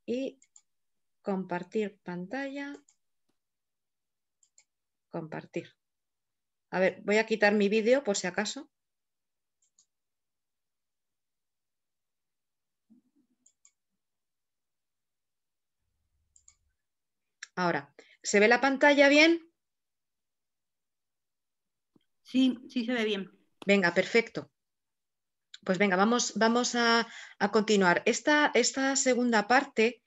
y compartir pantalla. Compartir. A ver, voy a quitar mi vídeo por si acaso. Ahora, ¿se ve la pantalla bien? Sí, sí se ve bien. Venga, perfecto. Pues venga, vamos a continuar. Esta segunda parte,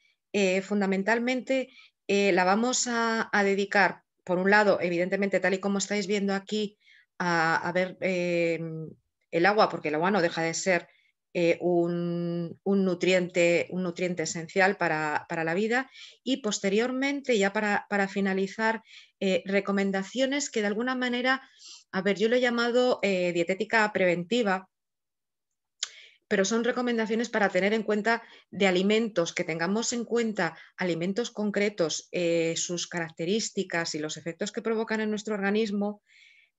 fundamentalmente, la vamos a dedicar, por un lado, evidentemente, tal y como estáis viendo aquí, a ver el agua, porque el agua no deja de ser un nutriente esencial para la vida, y posteriormente, ya para finalizar, recomendaciones que de alguna manera, a ver, yo lo he llamado dietética preventiva, pero son recomendaciones para tener en cuenta de alimentos, que tengamos en cuenta alimentos concretos, sus características y los efectos que provocan en nuestro organismo,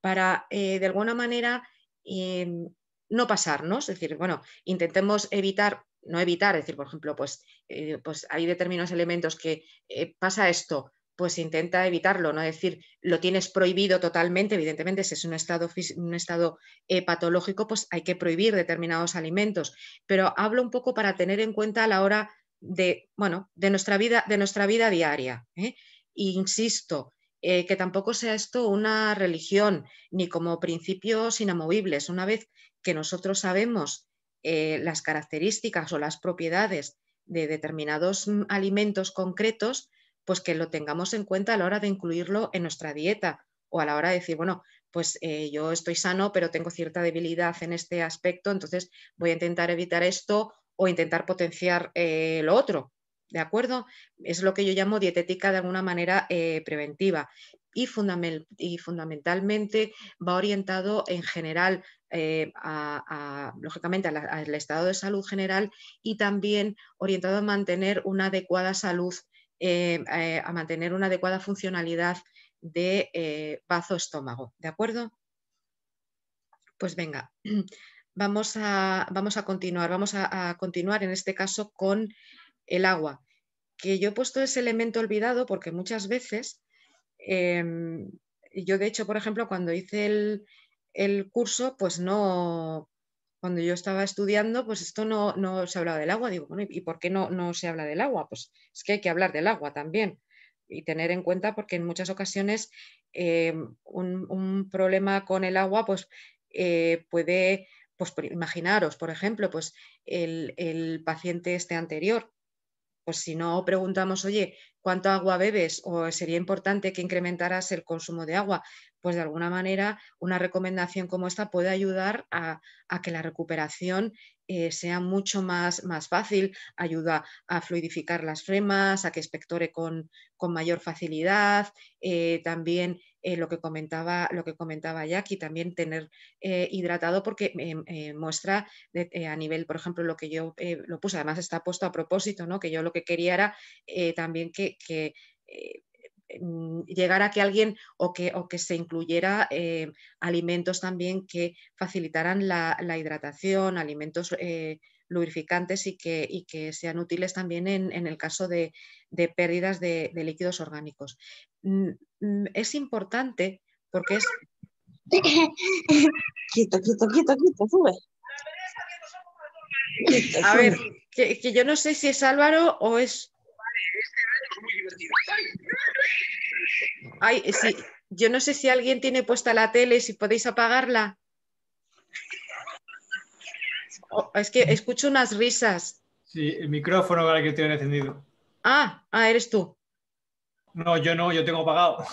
para de alguna manera no pasarnos. Es decir, bueno, intentemos evitar, no evitar, es decir, por ejemplo, pues hay determinados elementos que pasa esto, pues intenta evitarlo, no decir lo tienes prohibido totalmente. Evidentemente, si es un estado patológico, pues hay que prohibir determinados alimentos, pero hablo un poco para tener en cuenta a la hora de, bueno, de nuestra vida diaria, ¿eh? Insisto, que tampoco sea esto una religión, ni como principios inamovibles. Una vez que nosotros sabemos las características o las propiedades de determinados alimentos concretos, pues que lo tengamos en cuenta a la hora de incluirlo en nuestra dieta, o a la hora de decir, bueno, pues yo estoy sano, pero tengo cierta debilidad en este aspecto, entonces voy a intentar evitar esto o intentar potenciar lo otro. ¿De acuerdo? Es lo que yo llamo dietética de alguna manera preventiva, y fundamentalmente va orientado en general lógicamente al estado de salud general, y también orientado a mantener una adecuada salud, a mantener una adecuada funcionalidad de bazo-estómago. ¿De acuerdo? Pues venga, vamos a continuar. Vamos a continuar en este caso con el agua, que yo he puesto ese elemento olvidado porque muchas veces, yo de hecho, por ejemplo, cuando hice el curso, pues no, cuando yo estaba estudiando, pues esto no se hablaba del agua. Digo, bueno, ¿y por qué no se habla del agua? Pues es que hay que hablar del agua también y tener en cuenta, porque en muchas ocasiones un problema con el agua pues puede, pues imaginaros, por ejemplo, pues el paciente este anterior, pues si no preguntamos, oye, ¿cuánto agua bebes? O sería importante que incrementaras el consumo de agua. Pues de alguna manera una recomendación como esta puede ayudar a que la recuperación sea mucho más fácil, ayuda a fluidificar las flemas, a que expectore con mayor facilidad. También lo que comentaba Jackie, también tener hidratado, porque muestra a nivel, por ejemplo, lo que yo lo puse, además está puesto a propósito, ¿no? Que yo lo que quería era también que llegara a que alguien o que se incluyera alimentos también que facilitaran la hidratación, alimentos lubrificantes, y que sean útiles también en el caso de pérdidas de líquidos orgánicos. Es importante porque es... Quito, sube. A ver, que yo no sé si es Álvaro o es... Ay, sí, yo no sé si alguien tiene puesta la tele, si podéis apagarla. Es que escucho unas risas. Sí, el micrófono para que tiene encendido. Eres tú. No, yo tengo apagado.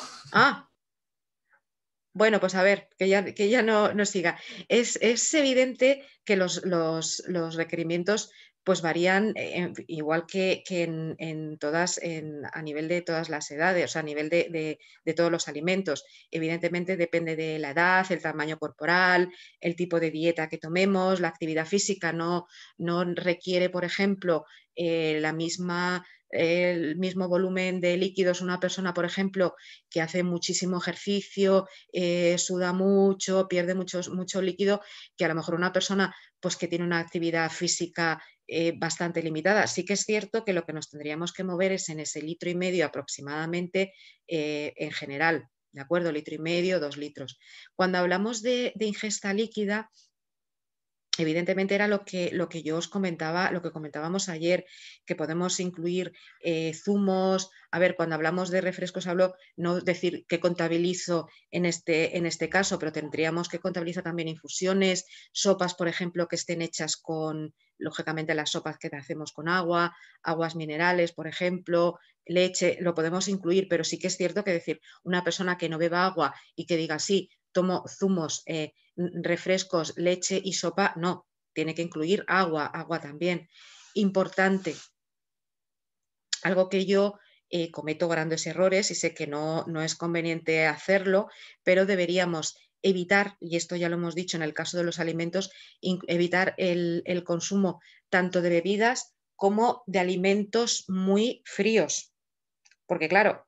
Bueno, pues a ver, que ya no siga. Es evidente que los requerimientos pues varían igual que a nivel de todas las edades, o sea, a nivel de todos los alimentos. Evidentemente depende de la edad, el tamaño corporal, el tipo de dieta que tomemos, la actividad física no requiere, por ejemplo, el mismo volumen de líquidos una persona, por ejemplo, que hace muchísimo ejercicio, suda mucho, pierde mucho líquido, que a lo mejor una persona pues que tiene una actividad física bastante limitada. Sí que es cierto que lo que nos tendríamos que mover es en ese 1,5 litros aproximadamente en general, ¿de acuerdo? 1,5 litros, 2 litros. Cuando hablamos de ingesta líquida, evidentemente era lo que yo os comentaba, lo que comentábamos ayer, que podemos incluir zumos. A ver, cuando hablamos de refrescos hablo, no decir que contabilizo en este caso, pero tendríamos que contabilizar también infusiones, sopas, por ejemplo, que estén hechas con, lógicamente, las sopas que hacemos con agua, aguas minerales, por ejemplo, leche, lo podemos incluir, pero sí que es cierto que decir, una persona que no beba agua y que diga, sí, tomo zumos, refrescos, leche y sopa, no, tiene que incluir agua también. Importante, algo que yo cometo grandes errores y sé que no es conveniente hacerlo, pero deberíamos evitar, y esto ya lo hemos dicho en el caso de los alimentos, evitar el consumo tanto de bebidas como de alimentos muy fríos, porque claro,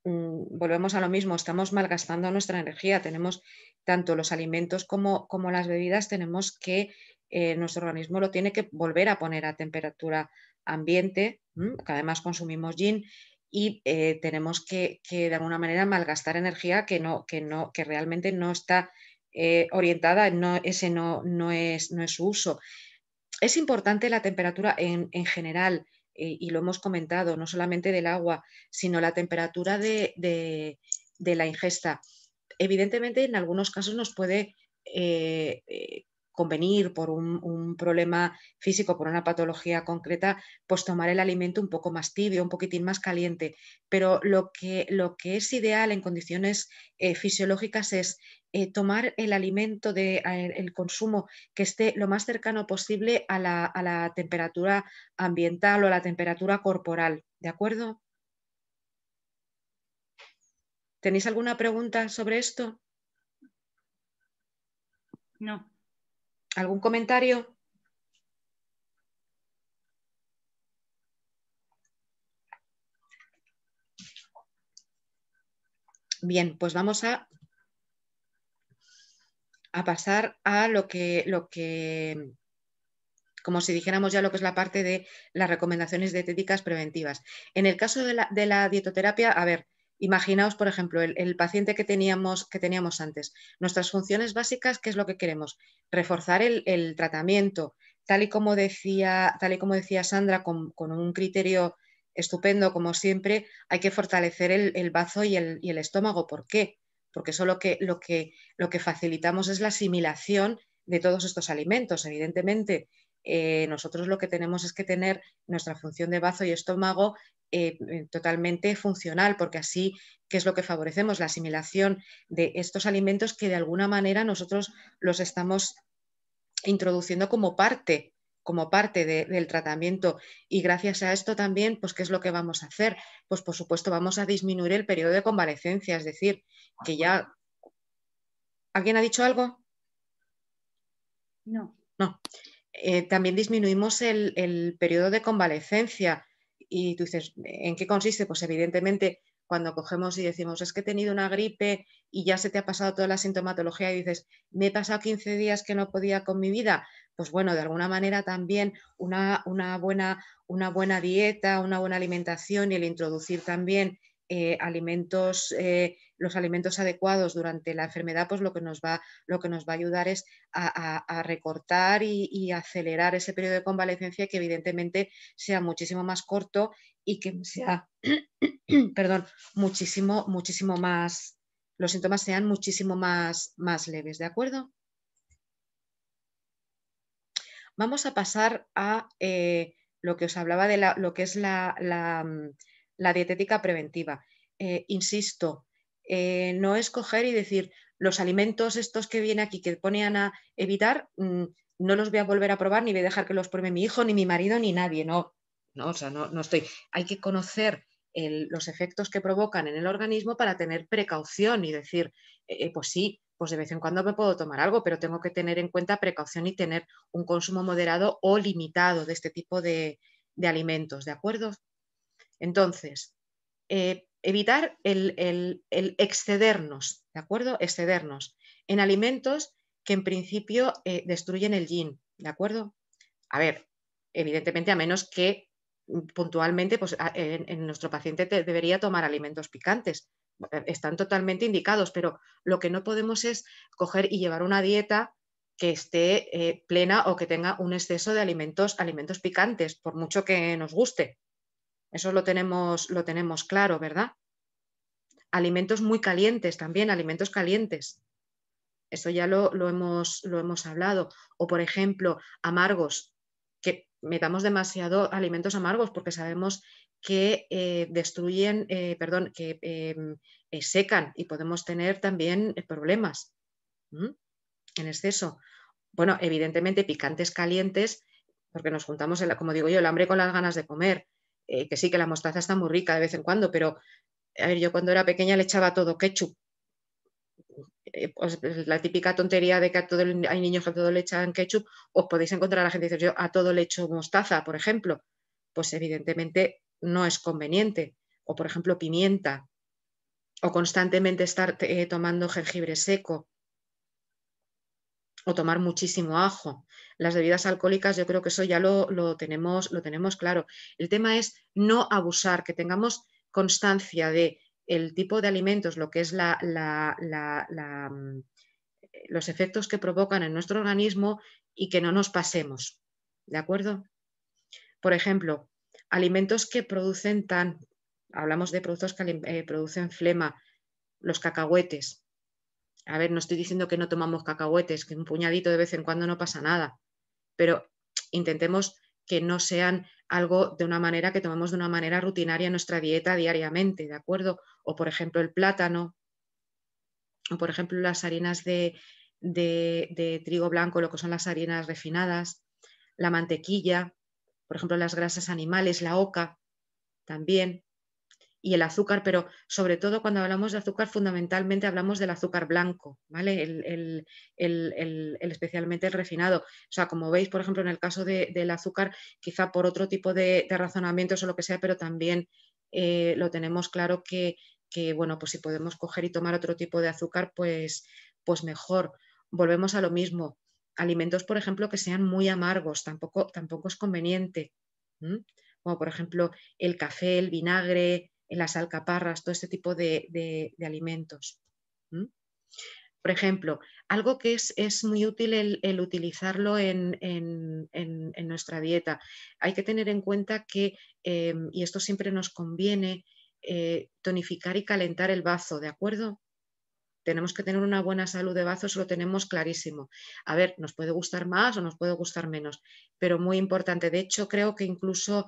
volvemos a lo mismo, estamos malgastando nuestra energía, tenemos tanto los alimentos como las bebidas, tenemos que, nuestro organismo lo tiene que volver a poner a temperatura ambiente, que además consumimos yin, y tenemos que de alguna manera malgastar energía que realmente no está orientada, ese no es su uso. Es importante la temperatura en general, y lo hemos comentado, no solamente del agua, sino la temperatura de la ingesta. Evidentemente, en algunos casos nos puede convenir por un problema físico, por una patología concreta, pues tomar el alimento un poco más tibio, un poquitín más caliente. Pero lo que es ideal en condiciones fisiológicas es tomar el alimento, el consumo que esté lo más cercano posible a la temperatura ambiental o a la temperatura corporal, ¿de acuerdo? ¿Tenéis alguna pregunta sobre esto? No. ¿Algún comentario? Bien, pues vamos a pasar a lo que, como si dijéramos ya lo que es la parte de las recomendaciones dietéticas preventivas. En el caso de la dietoterapia, a ver, imaginaos, por ejemplo, el paciente que teníamos antes. Nuestras funciones básicas, ¿qué es lo que queremos? Reforzar el tratamiento, tal y como decía Sandra, con un criterio estupendo, como siempre, hay que fortalecer el bazo y el estómago. ¿Por qué? Porque eso lo que facilitamos es la asimilación de todos estos alimentos. Evidentemente, nosotros lo que tenemos es que tener nuestra función de bazo y estómago totalmente funcional, porque así, ¿qué es lo que favorecemos? La asimilación de estos alimentos que de alguna manera nosotros los estamos introduciendo como parte del tratamiento, y gracias a esto también, pues ¿qué es lo que vamos a hacer? Pues por supuesto vamos a disminuir el periodo de convalecencia, es decir, que ya... ¿Alguien ha dicho algo? No. No. También disminuimos el periodo de convalecencia, y tú dices, ¿en qué consiste? Pues evidentemente cuando cogemos y decimos, es que he tenido una gripe y ya se te ha pasado toda la sintomatología y dices, me he pasado 15 días que no podía con mi vida, pues bueno, de alguna manera también una buena dieta, una buena alimentación y el introducir también los alimentos adecuados durante la enfermedad, pues lo que nos va a ayudar es a recortar y acelerar ese periodo de convalecencia, que evidentemente sea muchísimo más corto y que sea, perdón, muchísimo más, los síntomas sean muchísimo más leves, ¿de acuerdo? Vamos a pasar a lo que os hablaba de lo que es la dietética preventiva. Insisto, no es coger y decir, los alimentos estos que viene aquí que ponían a evitar, no los voy a volver a probar, ni voy a dejar que los pruebe mi hijo, ni mi marido, ni nadie. No, o sea, no estoy. Hay que conocer los efectos que provocan en el organismo para tener precaución y decir, pues sí, pues de vez en cuando me puedo tomar algo, pero tengo que tener en cuenta precaución y tener un consumo moderado o limitado de este tipo de alimentos, ¿de acuerdo? Entonces, evitar el excedernos, ¿de acuerdo? Excedernos en alimentos que en principio destruyen el yin, ¿de acuerdo? A ver, Evidentemente, a menos que puntualmente pues, en nuestro paciente debería tomar alimentos picantes. Están totalmente indicados, pero lo que no podemos es coger y llevar una dieta que esté plena o que tenga un exceso de alimentos picantes, por mucho que nos guste. Eso lo tenemos claro, ¿verdad? Alimentos muy calientes también, alimentos calientes. Eso ya lo hemos hablado. O, por ejemplo, amargos, que metamos demasiado alimentos amargos porque sabemos que destruyen, que secan y podemos tener también problemas en exceso. Bueno, evidentemente picantes calientes, porque nos juntamos, como digo yo, el hambre con las ganas de comer. Que sí, que la mostaza está muy rica de vez en cuando, pero a ver, yo cuando era pequeña le echaba todo ketchup. Pues la típica tontería de que hay niños que a todo le echan ketchup, os podéis encontrar a la gente que dice, yo a todo le echo mostaza, por ejemplo. Pues evidentemente no es conveniente. O, por ejemplo, pimienta. O constantemente estar tomando jengibre seco. O tomar muchísimo ajo. Las bebidas alcohólicas, yo creo que eso ya lo tenemos claro. El tema es no abusar, que tengamos constancia de el tipo de alimentos, lo que es los efectos que provocan en nuestro organismo y que no nos pasemos. ¿De acuerdo? Por ejemplo, alimentos que producen hablamos de productos que producen flema, los cacahuetes. A ver, no estoy diciendo que no tomamos cacahuetes, que un puñadito de vez en cuando no pasa nada, pero intentemos que no sean algo de una manera que tomemos de una manera rutinaria en nuestra dieta diariamente, ¿de acuerdo? O, por ejemplo, el plátano, o, por ejemplo, las harinas de trigo blanco, lo que son las harinas refinadas, la mantequilla, por ejemplo, las grasas animales, la oca también, y el azúcar, pero sobre todo cuando hablamos de azúcar, fundamentalmente hablamos del azúcar blanco, ¿vale? Especialmente el refinado. O sea, como veis, por ejemplo, en el caso del azúcar, quizá por otro tipo de razonamientos o lo que sea, pero también lo tenemos claro que, bueno, pues si podemos coger y tomar otro tipo de azúcar, pues mejor. Volvemos a lo mismo. Alimentos, por ejemplo, que sean muy amargos, tampoco es conveniente. Como por ejemplo el café, el vinagre, las alcaparras, todo este tipo de alimentos. Por ejemplo, algo que es muy útil el utilizarlo en nuestra dieta. Hay que tener en cuenta que, y esto siempre nos conviene, tonificar y calentar el bazo, ¿de acuerdo? Tenemos que tener una buena salud de bazo, eso lo tenemos clarísimo. A ver, nos puede gustar más o nos puede gustar menos, pero muy importante. De hecho, creo que incluso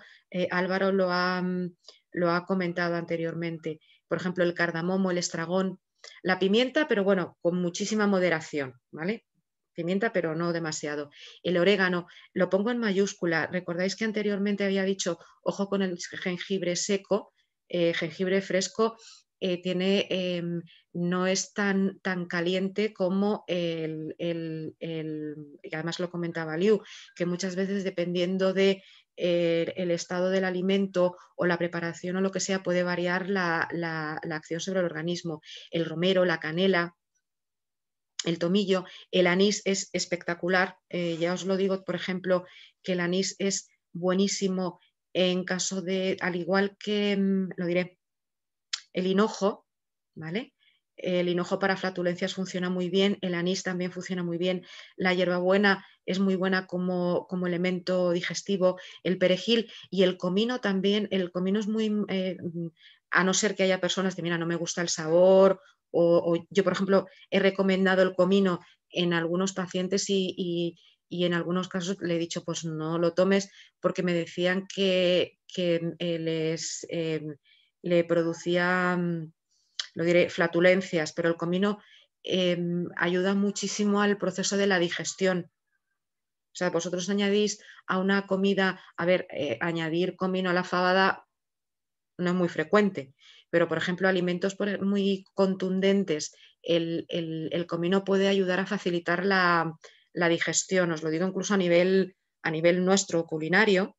Álvaro lo ha comentado anteriormente. Por ejemplo, el cardamomo, el estragón, la pimienta, pero bueno, con muchísima moderación, ¿vale? Pimienta, pero no demasiado. El orégano, lo pongo en mayúscula. Recordáis que anteriormente había dicho, ojo con el jengibre seco, jengibre fresco no es tan caliente como y además lo comentaba Liu, que muchas veces dependiendo de el estado del alimento o la preparación o lo que sea puede variar la acción sobre el organismo. El romero, la canela, el tomillo, el anís es espectacular. Ya os lo digo, por ejemplo, que el anís es buenísimo en caso de, al igual que, lo diré, el hinojo, ¿vale? El hinojo para flatulencias funciona muy bien, el anís también funciona muy bien, la hierbabuena es muy buena como elemento digestivo, el perejil y el comino también. El comino es muy, a no ser que haya personas que, mira, no me gusta el sabor, o yo, por ejemplo, he recomendado el comino en algunos pacientes y en algunos casos le he dicho, pues no lo tomes, porque me decían que le producía, lo diré, flatulencias, pero el comino ayuda muchísimo al proceso de la digestión. O sea, vosotros añadís a una comida, a ver, añadir comino a la fabada no es muy frecuente, pero por ejemplo, alimentos muy contundentes, el comino puede ayudar a facilitar la digestión. Os lo digo incluso a nivel nuestro culinario.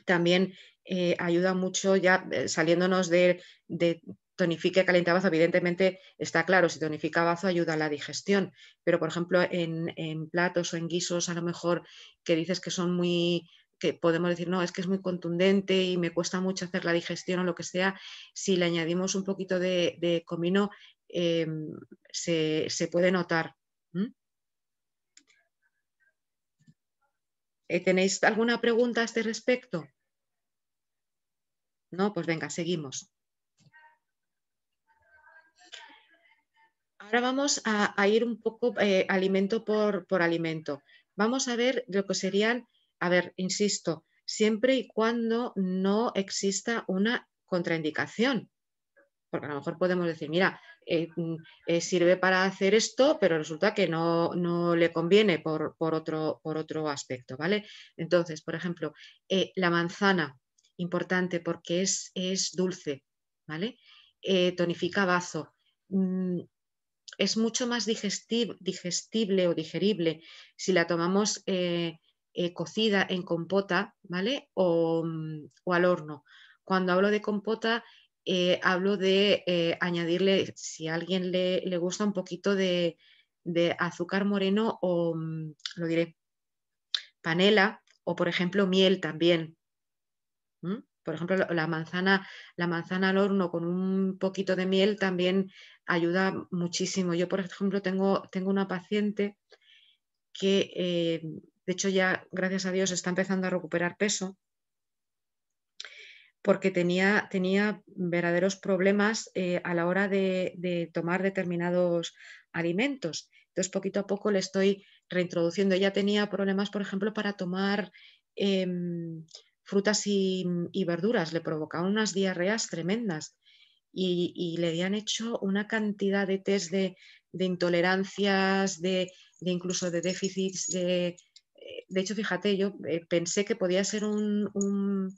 También ayuda mucho, ya saliéndonos de tonifique, caliente bazo. Evidentemente está claro, si tonifica bazo ayuda a la digestión, pero por ejemplo en platos o en guisos a lo mejor que dices que son muy, que podemos decir, no, es que es muy contundente y me cuesta mucho hacer la digestión o lo que sea, si le añadimos un poquito de comino se puede notar. ¿Tenéis alguna pregunta a este respecto? No, pues venga, seguimos. Ahora vamos a ir un poco alimento por alimento. Vamos a ver lo que serían, a ver, insisto, siempre y cuando no exista una contraindicación. Porque a lo mejor podemos decir, mira, sirve para hacer esto, pero resulta que no le conviene por otro aspecto, ¿vale? Entonces, por ejemplo, la manzana, importante porque es dulce, ¿vale? Tonifica bazo. Es mucho más digestible o digerible si la tomamos cocida en compota, ¿vale? O al horno. Cuando hablo de compota, hablo de añadirle, si a alguien le gusta, un poquito de azúcar moreno o, lo diré, panela o, por ejemplo, miel también. Por ejemplo, la manzana al horno con un poquito de miel también ayuda muchísimo. Yo, por ejemplo, tengo una paciente que, de hecho, ya, gracias a Dios, está empezando a recuperar peso porque tenía verdaderos problemas a la hora de tomar determinados alimentos. Entonces, poquito a poco le estoy reintroduciendo. Ella tenía problemas, por ejemplo, para tomar frutas y verduras, le provocaban unas diarreas tremendas y le habían hecho una cantidad de test de intolerancias, de incluso de déficits. De hecho, fíjate, yo pensé que podía ser un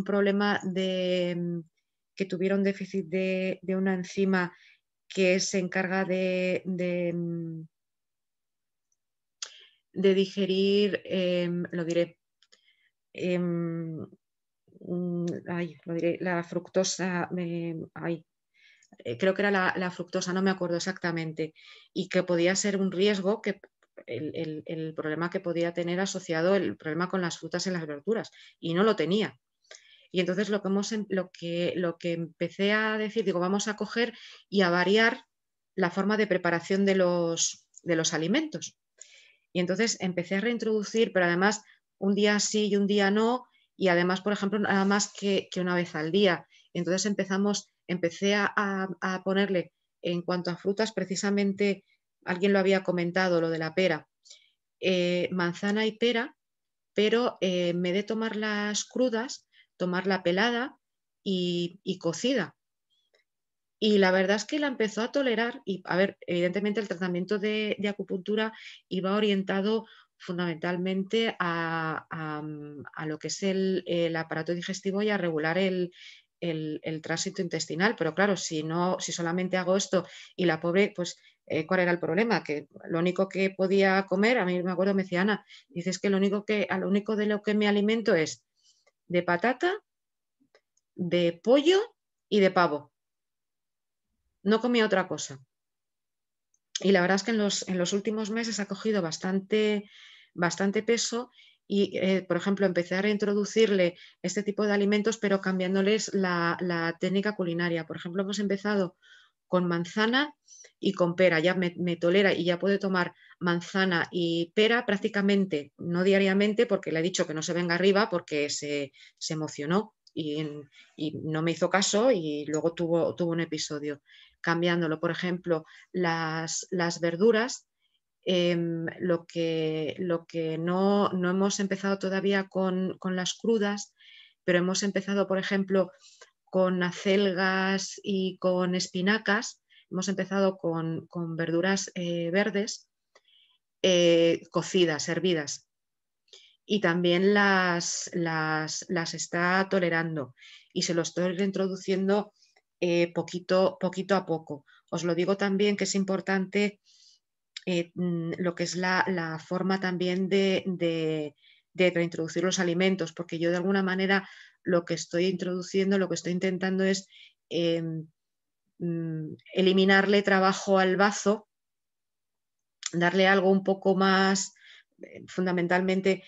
problema que tuviera un déficit de una enzima que se encarga de digerir, lo diré, lo diré, la fructosa, creo que era la fructosa, no me acuerdo exactamente, y que podía ser un riesgo, que el problema que podía tener asociado el problema con las frutas y las verduras, y no lo tenía. Y entonces lo que empecé a decir, digo, vamos a coger y a variar la forma de preparación de los alimentos. Y entonces empecé a reintroducir, pero además un día sí y un día no, y además, por ejemplo, nada más que una vez al día. Entonces empecé a ponerle, en cuanto a frutas, precisamente, alguien lo había comentado, lo de la pera, manzana y pera, pero en vez de tomarlas crudas, tomarla pelada y cocida. Y la verdad es que la empezó a tolerar y, a ver, evidentemente el tratamiento de acupuntura iba orientado fundamentalmente a lo que es el aparato digestivo y a regular el tránsito intestinal. Pero claro, si solamente hago esto y la pobre, pues, ¿cuál era el problema? Que lo único que podía comer, a mí me acuerdo, me decía Ana, dices que lo único de lo que me alimento es de patata, de pollo y de pavo. No comía otra cosa. Y la verdad es que en los últimos meses ha cogido bastante peso y, por ejemplo, empecé a reintroducirle este tipo de alimentos, pero cambiándoles la técnica culinaria. Por ejemplo, hemos empezado con manzana y con pera. Ya me tolera y ya puede tomar manzana y pera prácticamente, no diariamente, porque le he dicho que no se venga arriba porque se emocionó y no me hizo caso y luego tuvo un episodio. Cambiándolo, por ejemplo, las verduras, lo que no hemos empezado todavía con las crudas, pero hemos empezado, por ejemplo, con acelgas y con espinacas. Hemos empezado con verduras verdes cocidas, hervidas, y también las está tolerando y se lo estoy reintroduciendo poquito a poco. Os lo digo también que es importante lo que es la forma también de reintroducir los alimentos, porque yo de alguna manera lo que estoy introduciendo, lo que estoy intentando es eliminarle trabajo al bazo, darle algo un poco más, fundamentalmente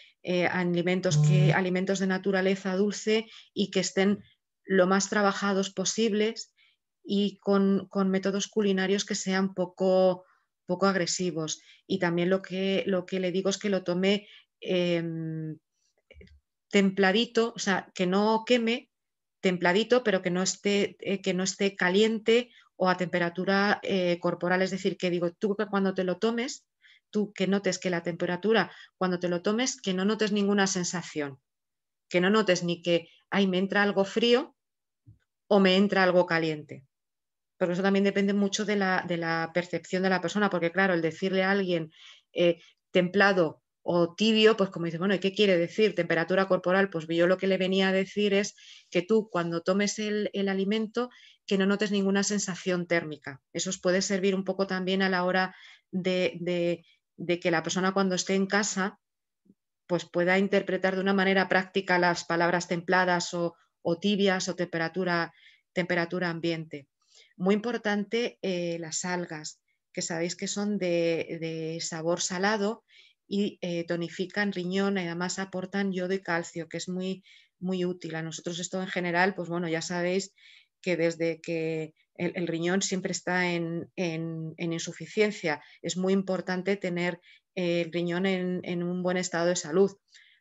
alimentos de naturaleza dulce y que estén lo más trabajados posibles y con métodos culinarios que sean poco agresivos. Y también lo que le digo es que lo tome templadito, o sea, que no queme, templadito, pero que no esté caliente o a temperatura corporal. Es decir, que digo, tú que cuando te lo tomes, tú que notes que la temperatura, cuando te lo tomes, que no notes ninguna sensación, que no notes ni que, ay, me entra algo frío o me entra algo caliente. Porque eso también depende mucho de la percepción de la persona, porque claro, el decirle a alguien templado o tibio, pues como dice, bueno, ¿y qué quiere decir? Temperatura corporal, pues yo lo que le venía a decir es que tú cuando tomes el alimento, que no notes ninguna sensación térmica. Eso os puede servir un poco también a la hora de que la persona cuando esté en casa, pues pueda interpretar de una manera práctica las palabras templadas o tibias o temperatura ambiente. Muy importante las algas, que sabéis que son de sabor salado y tonifican riñón y además aportan yodo y calcio, que es muy, muy útil. A nosotros esto en general, pues bueno, ya sabéis que desde que el riñón siempre está en insuficiencia, es muy importante tener el riñón en un buen estado de salud.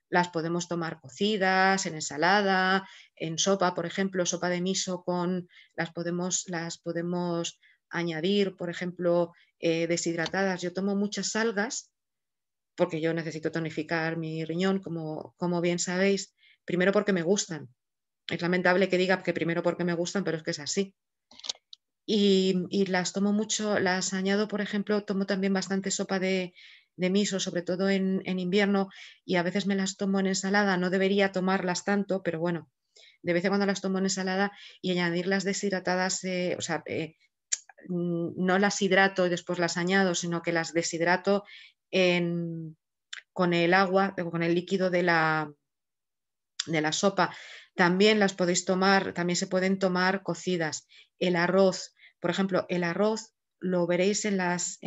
Las podemos tomar cocidas, en ensalada, en sopa, por ejemplo, sopa de miso las podemos añadir, por ejemplo, deshidratadas. Yo tomo muchas algas porque yo necesito tonificar mi riñón, como bien sabéis, primero porque me gustan. Es lamentable que diga que primero porque me gustan, pero es que es así. Y las tomo mucho, las añado, por ejemplo, tomo también bastante sopa de miso, sobre todo en invierno, y a veces me las tomo en ensalada. No debería tomarlas tanto, pero bueno, de vez en cuando las tomo en ensalada y añadirlas deshidratadas, no las hidrato y después las añado, sino que las deshidrato con el agua, con el líquido de la sopa. También las podéis tomar, también se pueden tomar cocidas. El arroz, por ejemplo, el arroz lo veréis en las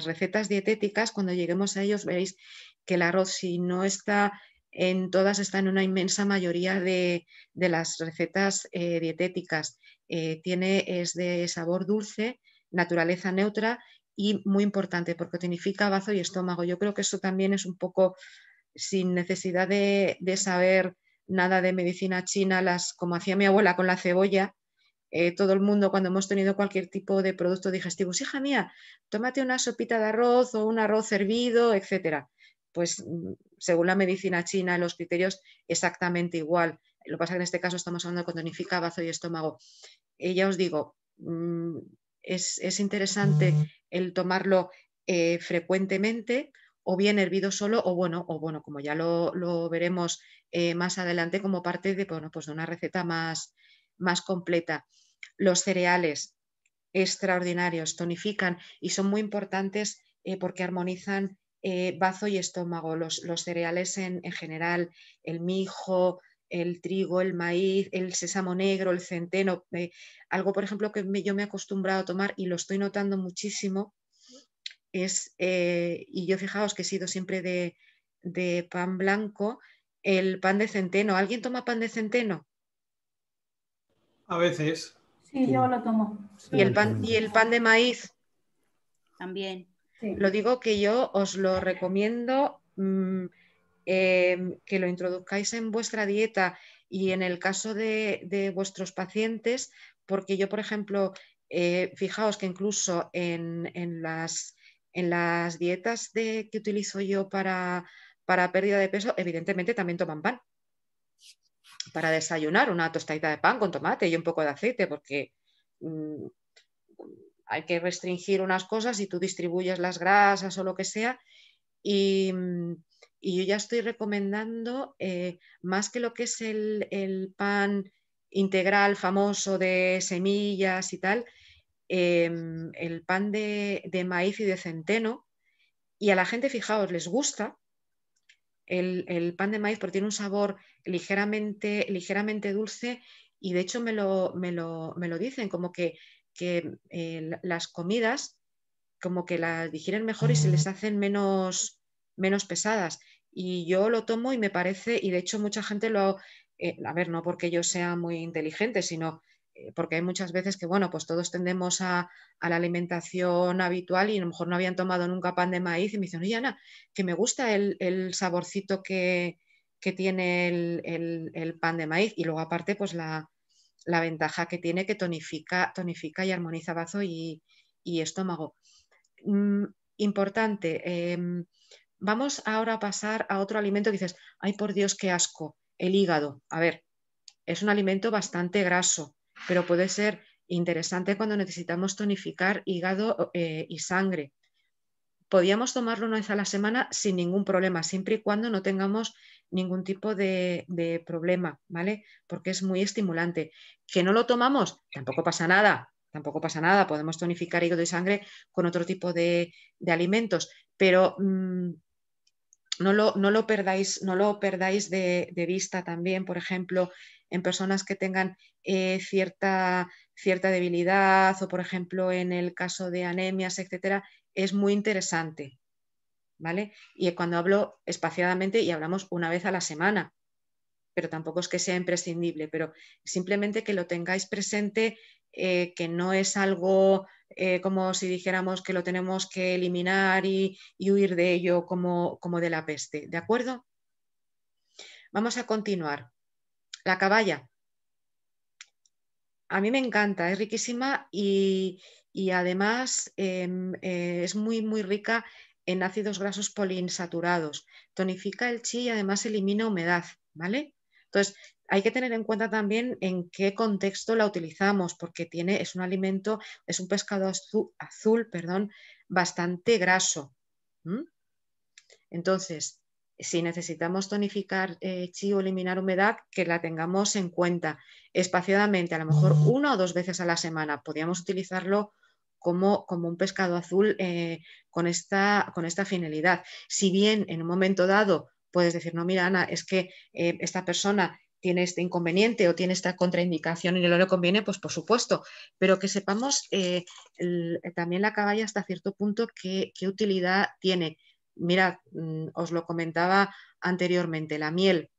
recetas dietéticas. Cuando lleguemos a ellos veréis que el arroz, si no está en todas, está en una inmensa mayoría de las recetas dietéticas. Es de sabor dulce, naturaleza neutra y muy importante porque tonifica bazo y estómago. Yo creo que eso también es un poco sin necesidad de saber nada de medicina china, como hacía mi abuela con la cebolla. Todo el mundo, cuando hemos tenido cualquier tipo de producto digestivo, hija mía, tómate una sopita de arroz o un arroz hervido, etcétera. Pues según la medicina china, los criterios exactamente igual. Lo que pasa es que en este caso estamos hablando de que tonifica bazo y estómago. Ya os digo, es interesante el tomarlo frecuentemente, o bien hervido solo, o bueno, como ya lo veremos más adelante, como parte de, pues de una receta más completa. Los cereales extraordinarios, tonifican y son muy importantes porque armonizan bazo y estómago. Los cereales en general, el mijo, el trigo, el maíz, el sésamo negro, el centeno. Algo, por ejemplo, que yo me he acostumbrado a tomar y lo estoy notando muchísimo y yo fijaos que he sido siempre de pan blanco, el pan de centeno. ¿Alguien toma pan de centeno? A veces. Sí, yo lo tomo. ¿Y el pan de maíz? También. Sí. Lo digo que yo os lo recomiendo que lo introduzcáis en vuestra dieta y en el caso de vuestros pacientes, porque yo, por ejemplo, fijaos que incluso en las dietas que utilizo yo para pérdida de peso, evidentemente también toman pan. Para desayunar, una tostadita de pan con tomate y un poco de aceite, porque hay que restringir unas cosas y tú distribuyes las grasas o lo que sea. Y yo ya estoy recomendando, más que lo que es el pan integral famoso de semillas y tal, el pan de maíz y de centeno. Y a la gente, fijaos, les gusta el pan de maíz porque tiene un sabor ligeramente dulce y de hecho me lo dicen, como que las comidas como que las digieren mejor y se les hacen menos pesadas. Y yo lo tomo y me parece, y de hecho mucha gente a ver, no porque yo sea muy inteligente, sino porque hay muchas veces que, bueno, pues todos tendemos a la alimentación habitual y a lo mejor no habían tomado nunca pan de maíz y me dicen, oye Ana, que me gusta el saborcito que tiene el pan de maíz. Y luego aparte, pues la ventaja que tiene que tonifica y armoniza bazo y estómago. Importante, vamos ahora a pasar a otro alimento que dices, ay por Dios, qué asco, el hígado. A ver, es un alimento bastante graso, pero puede ser interesante cuando necesitamos tonificar hígado y sangre. Podríamos tomarlo una vez a la semana sin ningún problema, siempre y cuando no tengamos ningún tipo de problema, ¿vale? Porque es muy estimulante. ¿Que no lo tomamos? Tampoco pasa nada. Tampoco pasa nada, podemos tonificar hígado y sangre con otro tipo de alimentos, pero no lo perdáis de vista también, por ejemplo, en personas que tengan cierta debilidad o, por ejemplo, en el caso de anemias, etcétera, es muy interesante, ¿vale? Y cuando hablo espaciadamente y hablamos una vez a la semana, pero tampoco es que sea imprescindible, pero simplemente que lo tengáis presente, que no es algo como si dijéramos que lo tenemos que eliminar y huir de ello como de la peste, ¿de acuerdo? Vamos a continuar. La caballa. A mí me encanta, es riquísima y además es muy, muy rica en ácidos grasos poliinsaturados. Tonifica el chi y además elimina humedad, ¿vale? Entonces, hay que tener en cuenta también en qué contexto la utilizamos, porque es un alimento, es un pescado azul, bastante graso. Entonces, si necesitamos tonificar chi o eliminar humedad, que la tengamos en cuenta espaciadamente, a lo mejor 1 o 2 veces a la semana. Podríamos utilizarlo como un pescado azul con esta finalidad. Si bien en un momento dado puedes decir, no, mira Ana, es que esta persona tiene este inconveniente o tiene esta contraindicación y no le conviene, pues por supuesto, pero que sepamos también la caballa hasta cierto punto qué utilidad tiene. Mirad, os lo comentaba anteriormente, la miel.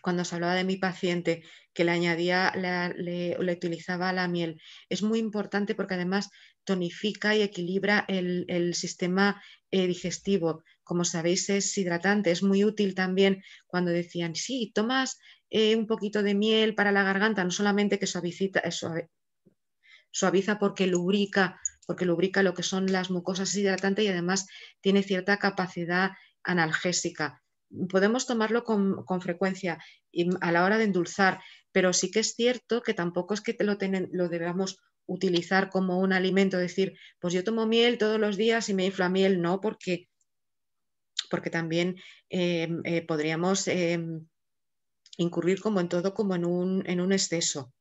Cuando os hablaba de mi paciente que le añadía, le utilizaba la miel, es muy importante porque además tonifica y equilibra el sistema digestivo. Como sabéis, es hidratante, es muy útil también cuando decían, sí, tomas un poquito de miel para la garganta, no solamente que suaviza porque lubrica lo que son las mucosas, es hidratante y además tiene cierta capacidad analgésica. Podemos tomarlo con frecuencia a la hora de endulzar, pero sí que es cierto que tampoco es que lo debamos utilizar como un alimento, decir, pues yo tomo miel todos los días y me infla miel, no, porque también podríamos incurrir como en todo, como en un exceso.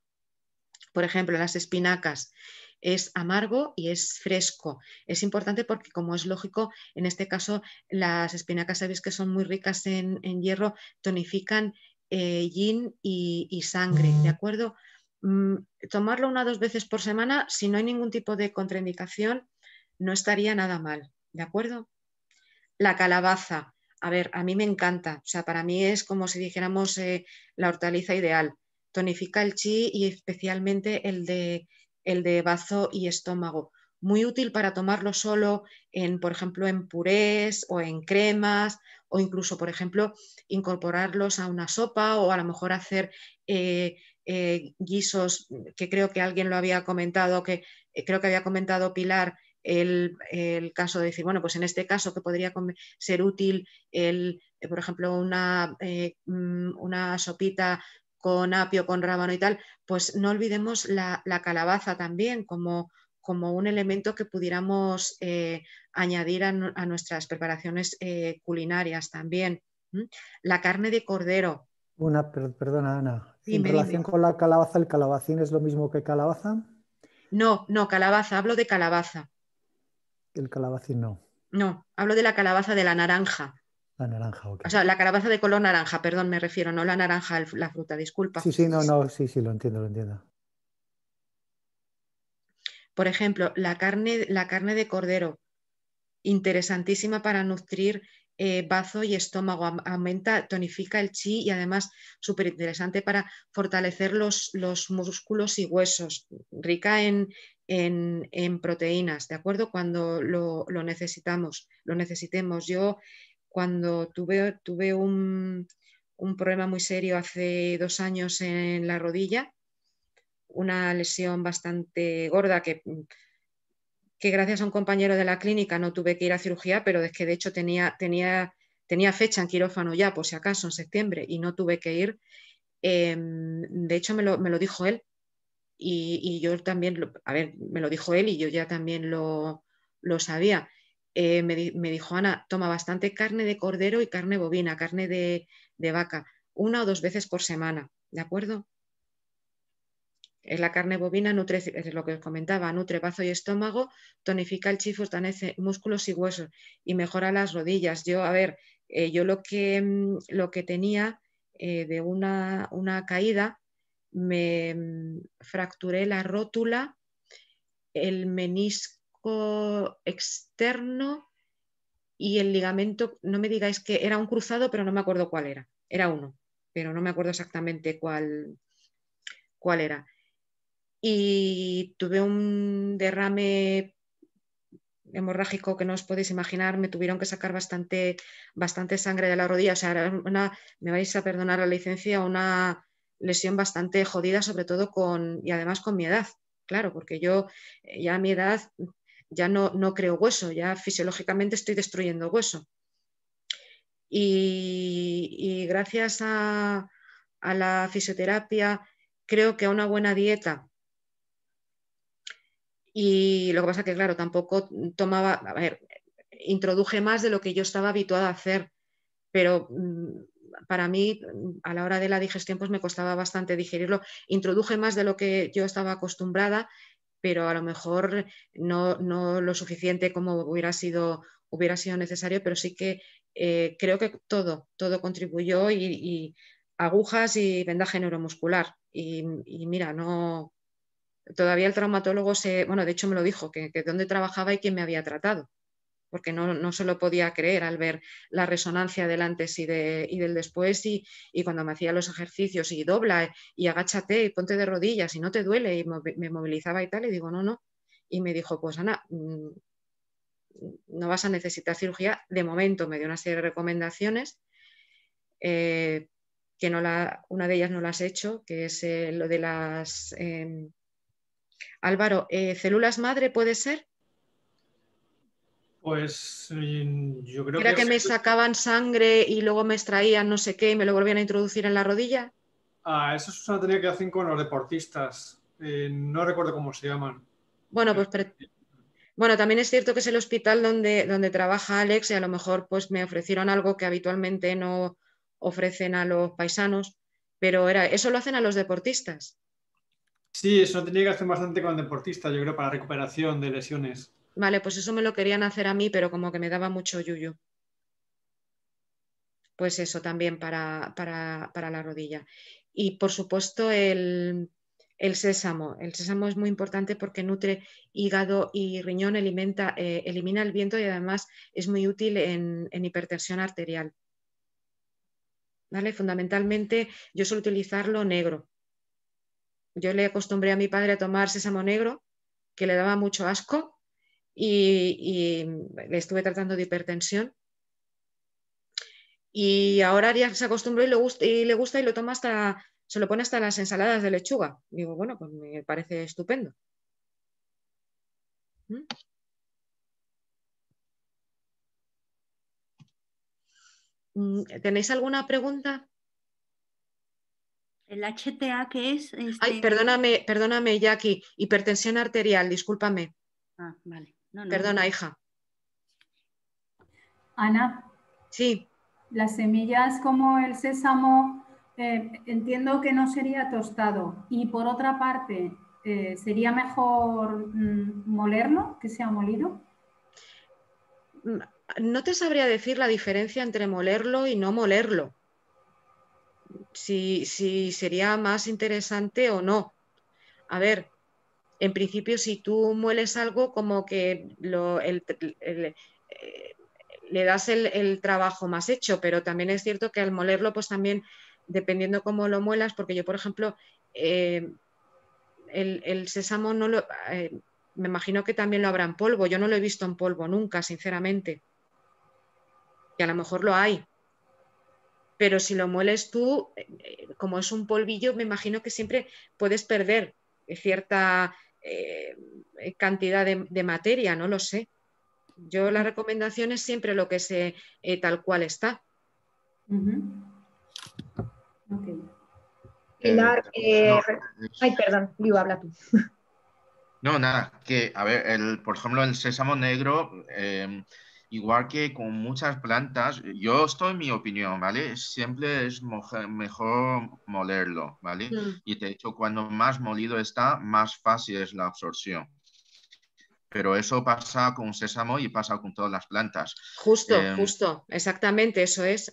Por ejemplo, las espinacas es amargo y es fresco. Es importante porque, como es lógico, en este caso las espinacas sabéis que son muy ricas en hierro, tonifican yin y sangre, ¿de acuerdo? Tomarlo 1 o 2 veces por semana, si no hay ningún tipo de contraindicación, no estaría nada mal, ¿de acuerdo? La calabaza, a ver, a mí me encanta, o sea, para mí es como si dijéramos la hortaliza ideal. Tonifica el chi y especialmente el de bazo y estómago. Muy útil para tomarlo solo, por ejemplo, en purés o en cremas, o incluso, por ejemplo, incorporarlos a una sopa o a lo mejor hacer guisos, que creo que alguien lo había comentado, creo que había comentado Pilar, el caso de decir, bueno, pues en este caso que podría ser útil por ejemplo, una sopita con apio, con rábano y tal, pues no olvidemos la calabaza también como un elemento que pudiéramos añadir a nuestras preparaciones culinarias también. La carne de cordero. Perdona, Ana. En Dime, relación con la calabaza, ¿el calabacín es lo mismo que calabaza? No, calabaza, hablo de calabaza. El calabacín no. No, hablo de la calabaza de la naranja. La naranja, ok. O sea, la calabaza de color naranja, perdón, me refiero, no la naranja, la fruta, disculpa. Sí, sí, no, sí, lo entiendo, lo entiendo. Por ejemplo, la carne de cordero, interesantísima para nutrir bazo y estómago, aumenta, tonifica el chi y además súper interesante para fortalecer los músculos y huesos, rica en proteínas, ¿de acuerdo? Cuando lo necesitemos. Yo cuando tuve un problema muy serio hace 2 años en la rodilla, una lesión bastante gorda que gracias a un compañero de la clínica no tuve que ir a cirugía, pero es que de hecho tenía fecha en quirófano ya, por si acaso, en septiembre, y no tuve que ir. De hecho, me lo dijo él y yo también, me lo dijo él y yo ya también lo sabía. Me dijo, Ana, toma bastante carne de cordero y carne bovina, carne de vaca, 1 o 2 veces por semana, ¿de acuerdo? La carne bovina nutre, es lo que os comentaba, nutre bazo y estómago, tonifica el chi, fortalece músculos y huesos y mejora las rodillas. Yo, yo lo que tenía de una caída, me fracturé la rótula, el menisco externo y el ligamento, no me digáis que era un cruzado, pero no me acuerdo cuál era. Era uno, pero no me acuerdo exactamente cuál era. Y tuve un derrame hemorrágico que no os podéis imaginar, me tuvieron que sacar bastante sangre de la rodilla, o sea, era me vais a perdonar la licencia, una lesión bastante jodida, sobre todo y además con mi edad, claro, porque yo ya a mi edad ya no creo hueso, ya fisiológicamente estoy destruyendo hueso. Y gracias a la fisioterapia, creo que a una buena dieta. Y lo que pasa que, claro, tampoco tomaba, introduje más de lo que yo estaba habituada a hacer, pero para mí, a la hora de la digestión, pues me costaba bastante digerirlo. Introduje más de lo que yo estaba acostumbrada, pero a lo mejor no lo suficiente como hubiera sido necesario, pero sí que creo que todo contribuyó y agujas y vendaje neuromuscular. Y mira, no... Todavía el traumatólogo de hecho me lo dijo, que dónde trabajaba y quién me había tratado, porque no se lo podía creer al ver la resonancia del antes y del después y cuando me hacía los ejercicios y dobla y agáchate y ponte de rodillas y no te duele y me movilizaba y tal, y digo, no. Y me dijo, pues Ana, no vas a necesitar cirugía. De momento me dio una serie de recomendaciones, que una de ellas no las he hecho, que es lo de las... Álvaro, ¿células madre puede ser? Pues yo creo ¿Era que que me sacaban sangre y luego me extraían no sé qué y me lo volvían a introducir en la rodilla? eso es una técnica que hacen con los deportistas. No recuerdo cómo se llaman. Bueno, pues también es cierto que es el hospital donde trabaja Alex y a lo mejor pues me ofrecieron algo que habitualmente no ofrecen a los paisanos, pero eso lo hacen a los deportistas. Sí, es una técnica que hacen bastante con deportistas, yo creo, para recuperación de lesiones. Vale, pues eso me lo querían hacer a mí, pero como que me daba mucho yuyu. Pues eso también para la rodilla. Y por supuesto el sésamo. El sésamo es muy importante porque nutre hígado y riñón, elimina el viento y además es muy útil en hipertensión arterial. ¿Vale? Fundamentalmente yo suelo utilizarlo negro. Yo le acostumbré a mi padre a tomar sésamo negro, que le daba mucho asco y le estuve tratando de hipertensión. Y ahora ya se acostumbró y le gusta y lo toma se lo pone hasta las ensaladas de lechuga. Digo, bueno, pues me parece estupendo. ¿Tenéis alguna pregunta? ¿El HTA qué es? Ay, perdóname, Jackie. Hipertensión arterial, discúlpame. Ah, vale. No. Perdona, hija. Ana, Sí. las semillas como el sésamo, entiendo que no sería tostado. Y por otra parte, ¿sería mejor molerlo, que sea molido? no te sabría decir la diferencia entre molerlo y no molerlo. Si sería más interesante o no. A ver, en principio, si tú mueles algo, como que le das el trabajo más hecho, pero también es cierto que al molerlo, pues también, dependiendo cómo lo muelas, porque yo, por ejemplo, el sésamo no lo, me imagino que también lo habrá en polvo. Yo no lo he visto en polvo nunca, sinceramente. Que a lo mejor lo hay. Pero si lo mueles tú, como es un polvillo, me imagino que siempre puedes perder cierta cantidad de materia, no lo sé. Yo la recomendación es siempre lo que se tal cual está. Ok. Pilar, No, ay, perdón, Liu, habla tú. no, nada, que, a ver, por ejemplo, el sésamo negro, igual que con muchas plantas, yo estoy en mi opinión, ¿vale? Siempre es mejor molerlo, ¿vale? Mm. Y de hecho, cuando más molido está, más fácil es la absorción. Pero eso pasa con sésamo y pasa con todas las plantas. Justo, exactamente, eso es.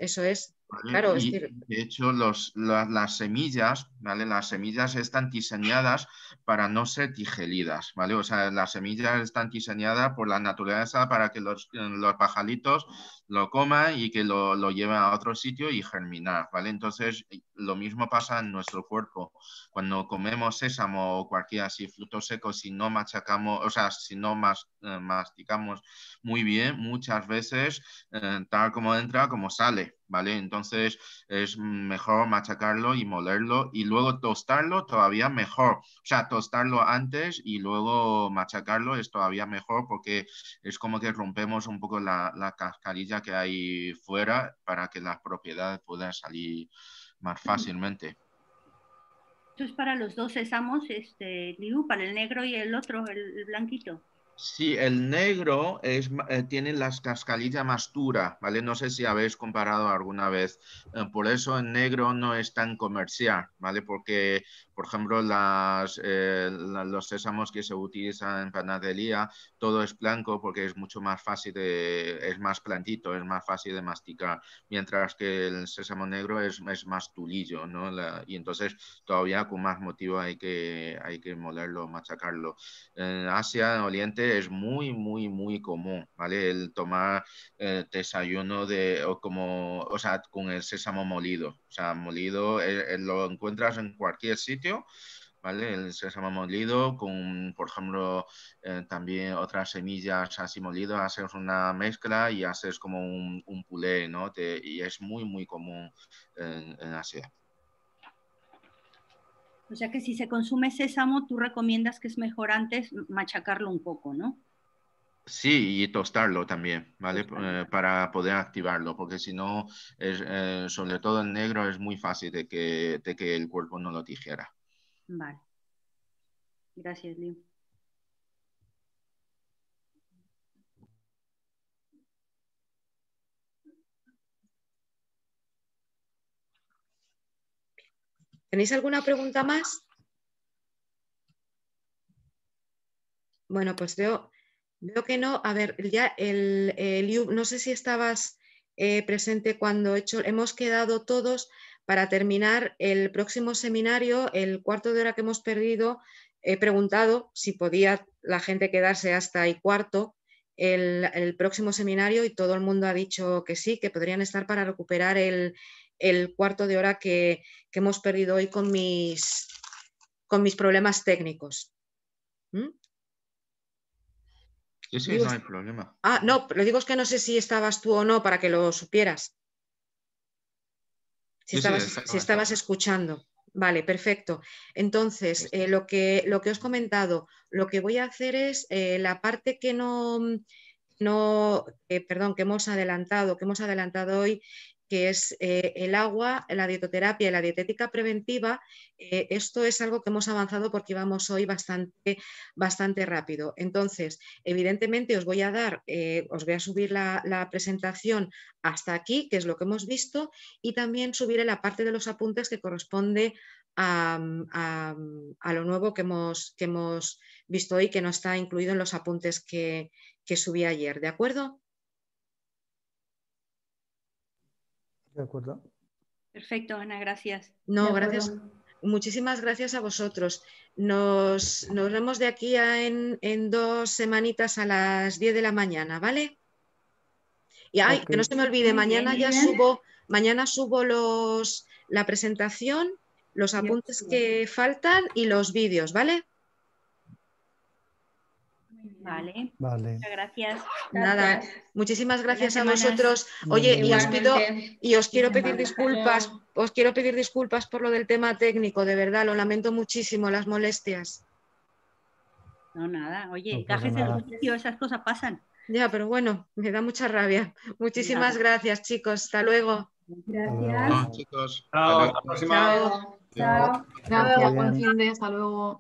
¿Vale? Claro, es Y decir, de hecho las semillas, ¿vale? Las semillas están diseñadas para no ser digeridas, ¿vale? O sea, las semillas están diseñadas por la naturaleza para que los pajaritos lo coman y que lo lleven a otro sitio y germinar, ¿vale? Entonces, lo mismo pasa en nuestro cuerpo. Cuando comemos sésamo o cualquier así fruto seco, si no machacamos, o sea, si no masticamos muy bien, muchas veces, tal como entra, como sale, ¿vale? Entonces es mejor machacarlo y molerlo y luego tostarlo todavía mejor. O sea, tostarlo antes y luego machacarlo es todavía mejor porque es como que rompemos un poco la cascarilla que hay fuera para que las propiedades puedan salir más fácilmente. Esto es para los dos sésamos, Liu, para el negro y el otro, el blanquito. Sí, el negro tiene las cascarillas más duras, ¿vale? No sé si habéis comparado alguna vez. Por eso el negro no es tan comercial, ¿vale? Porque, por ejemplo, los sésamos que se utilizan en panadería, todo es blanco porque es mucho más fácil es más plantito, es más fácil de masticar, mientras que el sésamo negro es más dulillo, ¿no? Y entonces todavía con más motivo hay que molerlo, machacarlo. En Asia, en Oriente, es muy común, ¿vale? El tomar desayuno o sea, con el sésamo molido. O sea, molido lo encuentras en cualquier sitio, ¿vale? El sésamo molido con, por ejemplo, también otras semillas así molidas, haces una mezcla y haces como un puré, ¿no? Y es muy común en Asia. O sea que si se consume sésamo, tú recomiendas que es mejor antes machacarlo un poco, ¿no? Sí, y tostarlo también, ¿vale? Para poder activarlo, porque si no, sobre todo en negro, es muy fácil de que el cuerpo no lo digiera. Vale. Gracias, Liu. ¿Tenéis alguna pregunta más? Bueno, pues veo que no. A ver, ya Liu, no sé si estabas presente cuando hemos quedado todos para terminar el próximo seminario, el cuarto de hora que hemos perdido. He preguntado si podía la gente quedarse hasta y cuarto el próximo seminario y todo el mundo ha dicho que sí, que podrían estar para recuperar el cuarto de hora que hemos perdido hoy con mis problemas técnicos. ¿Mm? Sí, no hay problema. Ah, no, lo digo es que no sé si estabas tú o no para que lo supieras. Si estabas escuchando. Vale, perfecto. Entonces, lo que os he comentado, lo que voy a hacer es la parte que que hemos adelantado hoy, que es el agua, la dietoterapia y la dietética preventiva. Esto es algo que hemos avanzado porque íbamos hoy bastante rápido. Entonces, evidentemente os voy a subir la presentación hasta aquí, que es lo que hemos visto, y también subiré la parte de los apuntes que corresponde a lo nuevo que hemos visto hoy, que no está incluido en los apuntes que subí ayer. ¿De acuerdo? De acuerdo. Perfecto, Ana, gracias. No, De gracias. acuerdo. Muchísimas gracias a vosotros. Nos vemos de aquí en 2 semanitas a las 10 de la mañana, ¿vale? Y ay, Ok. que no se me olvide, Muy bien, mañana ya bien. mañana subo la presentación, los apuntes sí. que faltan y los vídeos, ¿vale? Vale, Vale. muchas gracias. Nada, muchísimas gracias a Buenas semanas. vosotros. Muy Oye, bien. y os pido, Igualmente. y os quiero Hasta pedir luego. disculpas, os quiero pedir disculpas por lo del tema técnico, de verdad, lo lamento muchísimo, las molestias. No, nada. Oye, No pasa gajes del nada. oficio, esas cosas pasan. Ya, pero bueno, me da mucha rabia. Muchísimas Nada. gracias, chicos. Hasta luego. Gracias. No, chicos. Chao, hasta hasta la luego. próxima. Chao. Chao. Hasta luego, Bien. buen fin de, hasta luego.